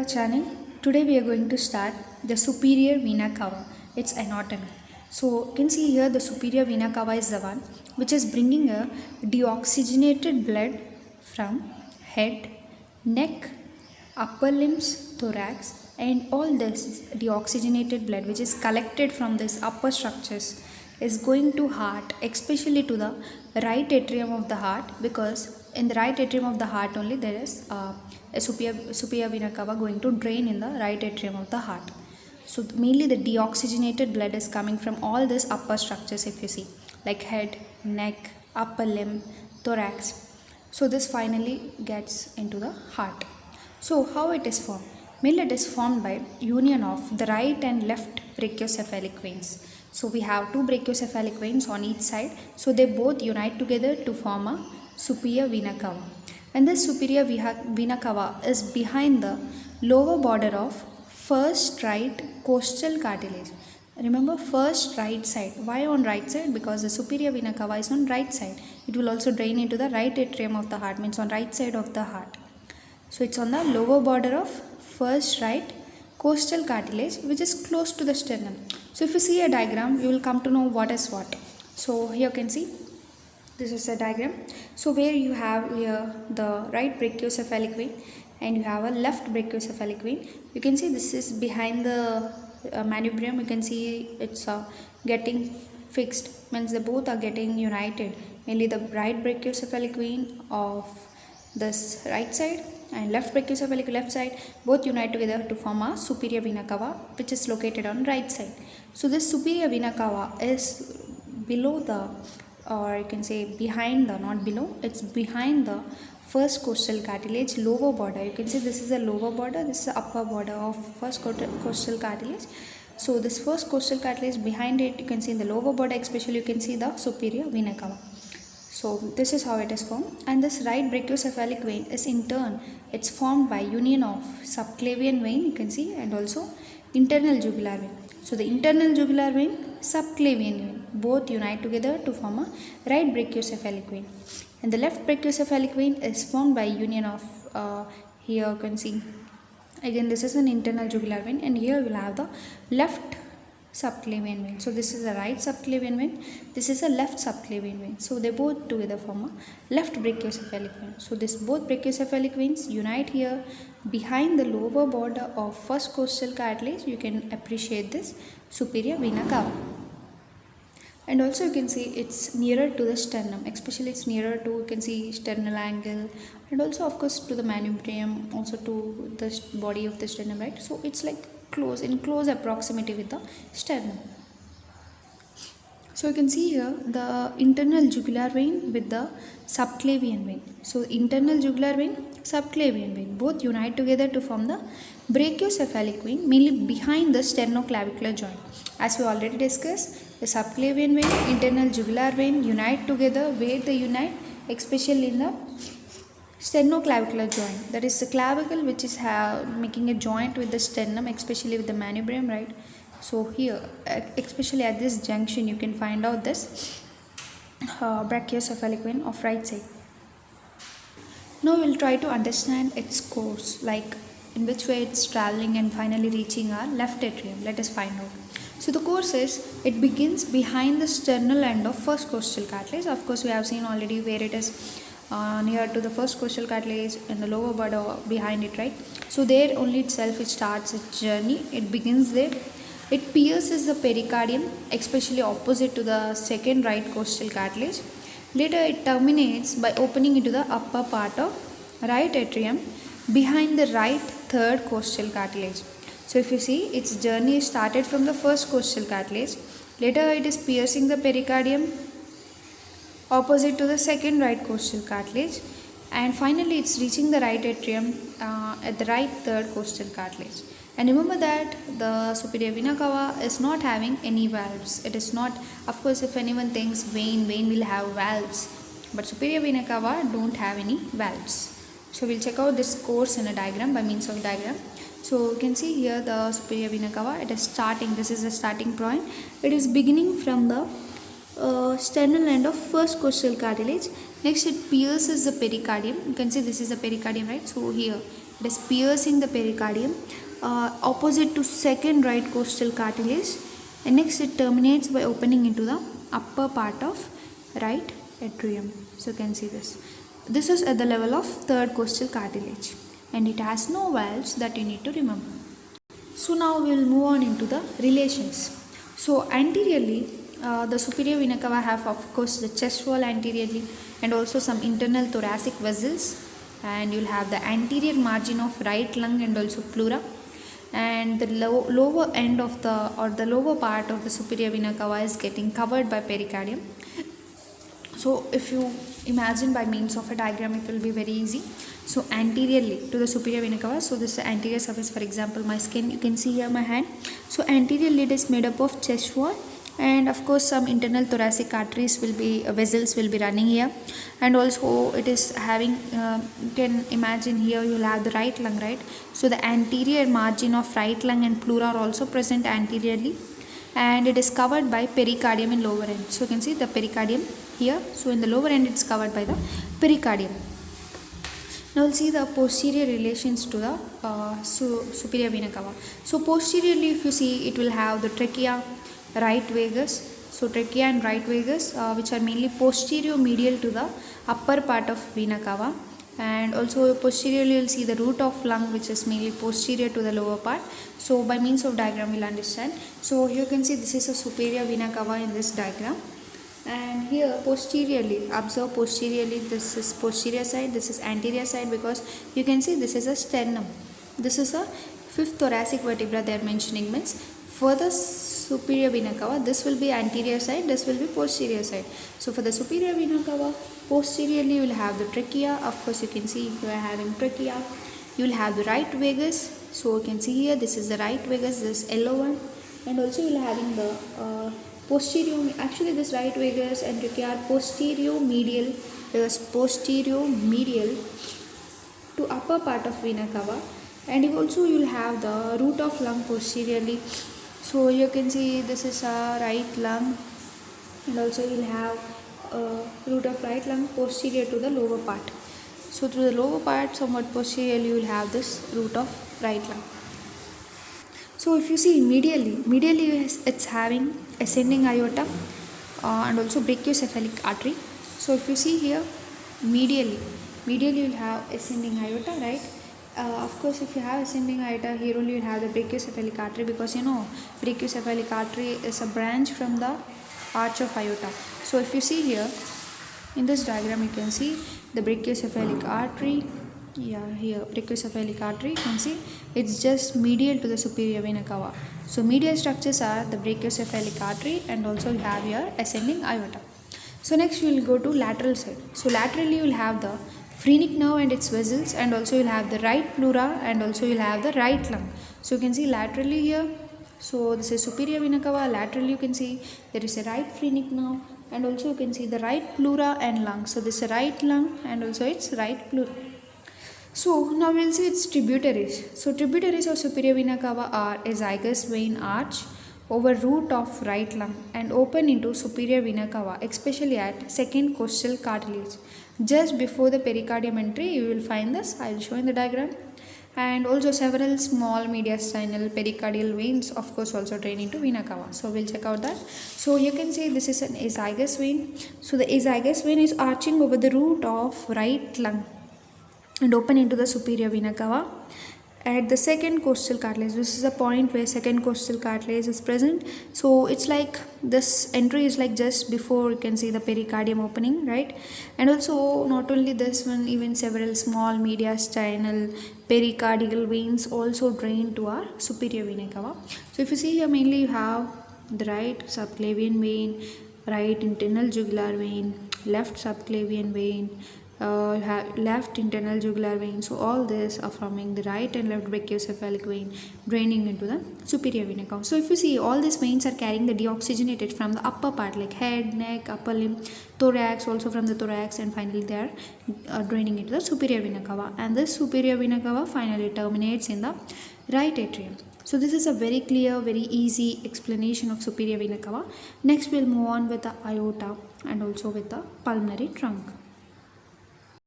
our channel. Today we are going to start the superior vena cava, its anatomy. So you can see here the superior vena cava is the one which is bringing a deoxygenated blood from head, neck, upper limbs, thorax, and all this deoxygenated blood which is collected from these upper structures is going to heart, especially to the right atrium of the heart, because in the right atrium of the heart only there is a superior vena cava going to drain in the right atrium of the heart. So mainly the deoxygenated blood is coming from all these upper structures, if you see, like head, neck, upper limb, thorax. So this finally gets into the heart. So how it is formed? Mainly it is formed by union of the right and left brachiocephalic veins. So we have two brachiocephalic veins on each side. So they both unite together to form a superior vena cava. And this superior vena cava is behind the lower border of first right costal cartilage. Remember, first right side. Why on right side? Because the superior vena cava is on right side. It will also drain into the right atrium of the heart, means on right side of the heart. So it's on the lower border of first right costal cartilage, which is close to the sternum. So if you see a diagram, you will come to know what is what. So here you can see, this is a diagram. So where you have here the right brachiocephalic vein and you have a left brachiocephalic vein. You can see this is behind the manubrium. You can see it's getting fixed, means they both are getting united. Mainly the right brachiocephalic vein of this right side and left brachiocephalic left side both unite together to form a superior vena cava, which is located on right side. So this superior vena cava is below the, or you can say behind the, not below, it's behind the first costal cartilage lower border. You can see this is the lower border, this is the upper border of first costal cartilage. So this first costal cartilage, behind it you can see in the lower border especially you can see the superior vena cava. So this is how it is formed. And this right brachiocephalic vein is in turn, it's formed by union of subclavian vein, you can see, and also internal jugular vein. So the internal jugular vein, subclavian vein, both unite together to form a right brachiocephalic vein. And the left brachiocephalic vein is formed by union of, here you can see, again this is an internal jugular vein, and here we'll have the left subclavian vein. So this is a right subclavian vein, this is a left subclavian vein. So they both together form a left brachiocephalic vein. So this both brachiocephalic veins unite here behind the lower border of first costal cartilage. You can appreciate this superior vena cava. And also you can see it's nearer to the sternum, especially it's nearer to, you can see, sternal angle, and also of course to the manubrium, also to the body of the sternum, right? So it's like close, in close approximity with the sternum. So you can see here the internal jugular vein with the subclavian vein. So internal jugular vein, subclavian vein, both unite together to form the brachiocephalic vein, mainly behind the sternoclavicular joint. As we already discussed, the subclavian vein, internal jugular vein unite together. Where they unite? Especially in the sternoclavicular joint, that is the clavicle which is making a joint with the sternum, especially with the manubrium, right? So here, especially at this junction, you can find out this brachiocephalic vein of right side. Now we'll try to understand its course, like in which way it's traveling and finally reaching our left atrium. Let us find out. So the course is, it begins behind the sternal end of first costal cartilage. Of course, we have seen already where it is near to the first costal cartilage and the lower border behind it, right? So there only itself it starts its journey. It begins there. It pierces the pericardium, especially opposite to the second right costal cartilage. Later it terminates by opening into the upper part of right atrium behind the right third costal cartilage. So if you see, its journey started from the first costal cartilage. Later it is piercing the pericardium opposite to the second right costal cartilage, and finally it's reaching the right atrium at the right third costal cartilage. And remember that the superior vena cava is not having any valves. It is not, of course, if anyone thinks vein will have valves, but superior vena cava don't have any valves. So we'll check out this course in a diagram by means of diagram. So you can see here the superior vena cava, it is starting, this is the starting point. It is beginning from the sternal end of first costal cartilage. Next it pierces the pericardium. You can see this is the pericardium, right? So here It is piercing the pericardium opposite to second right costal cartilage, and next it terminates by opening into the upper part of right atrium. So you can see this. This is at the level of third costal cartilage, and it has no valves that you need to remember. So now we will move on into the relations. So anteriorly, the superior vena cava have of course the chest wall anteriorly, and also some internal thoracic vessels, and you will have the anterior margin of right lung and also pleura, and the lower end of the lower part of the superior vena cava is getting covered by pericardium. So if you imagine by means of a diagram, it will be very easy. So anteriorly to the superior vena cava, so this is the anterior surface, for example my skin, you can see here my hand. So anteriorly it is made up of chest wall, and of course some internal thoracic arteries will be vessels will be running here, and also it is having you can imagine here you will have the right lung, right? So the anterior margin of right lung and pleura are also present anteriorly, and it is covered by pericardium in lower end. So you can see the pericardium here. So in the lower end it's covered by the pericardium. Now we'll see the posterior relations to the superior vena cava. So posteriorly, if you see, it will have the trachea, right vagus. So trachea and right vagus, which are mainly posterior medial to the upper part of vena cava, and also posteriorly you will see the root of lung, which is mainly posterior to the lower part. So by means of diagram we'll understand. So here you can see this is a superior vena cava in this diagram, and here posteriorly, observe posteriorly, this is posterior side, this is anterior side, because you can see this is a sternum, this is a fifth thoracic vertebra they are mentioning, means for the superior vena cava this will be anterior side, this will be posterior side. So for the superior vena cava, posteriorly you will have the trachea, of course you can see you are having trachea, you will have the right vagus. So you can see here this is the right vagus, this yellow one, and also you will having the posterior, actually this right vagus and trachea are posterior medial, posterior medial to upper part of vena cava, and also you will have the root of lung posteriorly. So you can see this is a right lung, and also you will have root of right lung posterior to the lower part. So through the lower part somewhat posteriorly you will have this root of right lung. So if you see medially it's having ascending aorta and also brachiocephalic artery. So if you see here medially you will have ascending aorta, right? Of course if you have ascending aorta, here only you will have the brachiocephalic artery, because you know brachiocephalic artery is a branch from the arch of aorta. So if you see here in this diagram, you can see the brachiocephalic artery. Yeah, here brachiocephalic artery, you can see it's just medial to the superior vena cava. So medial structures are the brachiocephalic artery, and also you have here ascending aorta. So next we will go to lateral side. So laterally you will have the phrenic nerve and its vessels, and also you will have the right pleura, and also you will have the right lung. So you can see laterally here, so this is superior vena cava, laterally you can see there is a right phrenic nerve, and also you can see the right pleura and lung. So this is a right lung and also its right pleura. So now we will see its tributaries. So tributaries of superior vena cava are a zygous vein arch over root of right lung and open into superior vena cava, especially at second costal cartilage. Just before the pericardium entry you will find this, I will show in the diagram. And also several small mediastinal pericardial veins of course also drain into vena cava. So we'll check out that. So you can see this is an azygous vein. So the azygous vein is arching over the root of right lung and open into the superior vena cava at the second costal cartilage. This is the point where second costal cartilage is present. So it's like this entry is like just before you can see the pericardium opening, right? And also not only this one, even several small mediastinal pericardial veins also drain to our superior vena cava. So if you see here, mainly you have the right subclavian vein, right internal jugular vein, left subclavian vein, have left internal jugular vein. So all this are forming the right and left brachiocephalic vein draining into the superior vena cava. So if you see, all these veins are carrying the deoxygenated from the upper part like head, neck, upper limb, thorax, also from the thorax, and finally they are draining into the superior vena cava, and this superior vena cava finally terminates in the right atrium. So this is a very clear, very easy explanation of superior vena cava. Next we'll move on with the aorta and also with the pulmonary trunk.